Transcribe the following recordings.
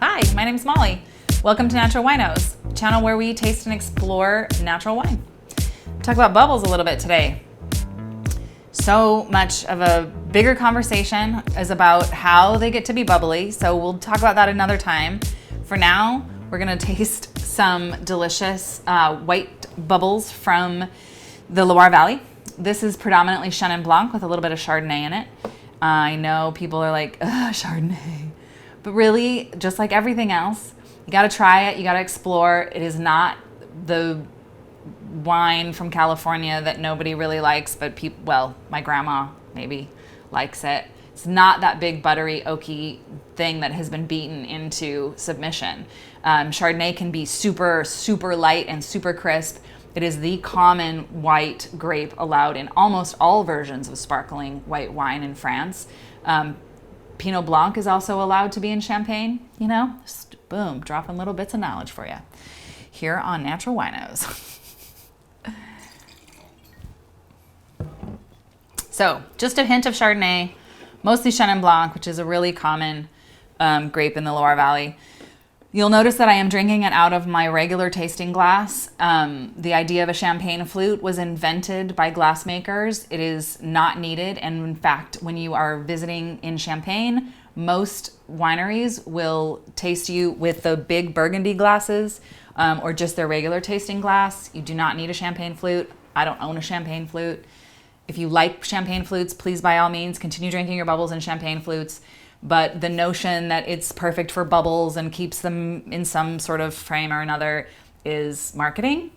Hi, my name's Molly. Welcome to Natural Winos, a channel where we taste and explore natural wine. Talk about bubbles a little bit today. So much of a bigger conversation is about how they get to be bubbly, so we'll talk about that another time. For now, we're gonna taste some delicious white bubbles from the Loire Valley. This is predominantly Chenin Blanc with a little bit of Chardonnay in it. I know people are like, ugh, Chardonnay. But really, just like everything else, you gotta try it, you gotta explore. It is not the wine from California that nobody really likes, but people, well, my grandma maybe likes it. It's not that big buttery oaky thing that has been beaten into submission. Chardonnay can be super, super light and super crisp. It is the common white grape allowed in almost all versions of sparkling white wine in France. Pinot Blanc is also allowed to be in Champagne, you know? Just boom, dropping little bits of knowledge for you here on Natural Winos. So just a hint of Chardonnay, mostly Chenin Blanc, which is a really common grape in the Loire Valley. You'll notice that I am drinking it out of my regular tasting glass. The idea of a champagne flute was invented by glassmakers. It is not needed. And in fact, when you are visiting in Champagne, most wineries will taste you with the big burgundy glasses or just their regular tasting glass. You do not need a champagne flute. I don't own a champagne flute. If you like champagne flutes, please by all means continue drinking your bubbles in champagne flutes. But the notion that it's perfect for bubbles and keeps them in some sort of frame or another is marketing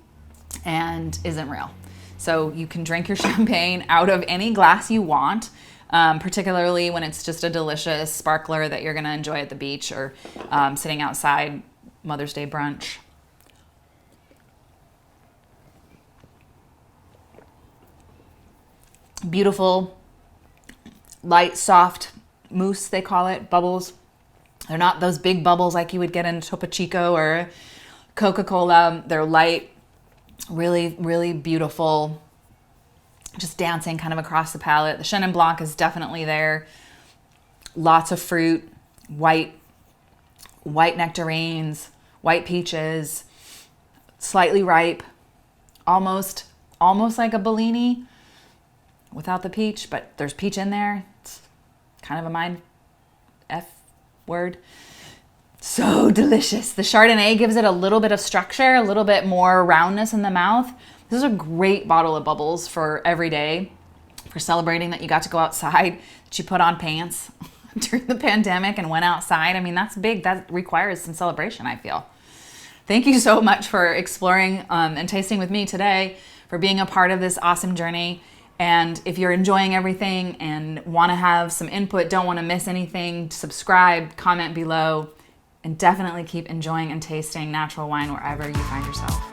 and isn't real. So you can drink your champagne out of any glass you want, particularly when it's just a delicious sparkler that you're gonna enjoy at the beach or sitting outside Mother's Day brunch. Beautiful, light, soft mousse, they call it, bubbles. They're not those big bubbles like you would get in Topo Chico or Coca-Cola. They're light, really, really beautiful, just dancing kind of across the palate. The Chenin Blanc is definitely there. Lots of fruit, white nectarines, white peaches, slightly ripe, almost like a Bellini without the peach, but there's peach in there. It's kind of a mind F word. So delicious. The Chardonnay gives it a little bit of structure, a little bit more roundness in the mouth. This is a great bottle of bubbles for every day, for celebrating that you got to go outside, that you put on pants during the pandemic and went outside. I mean, that's big. That requires some celebration, I feel. Thank you so much for exploring and tasting with me today, for being a part of this awesome journey. And if you're enjoying everything and want to have some input, don't want to miss anything, subscribe, comment below, and definitely keep enjoying and tasting natural wine wherever you find yourself.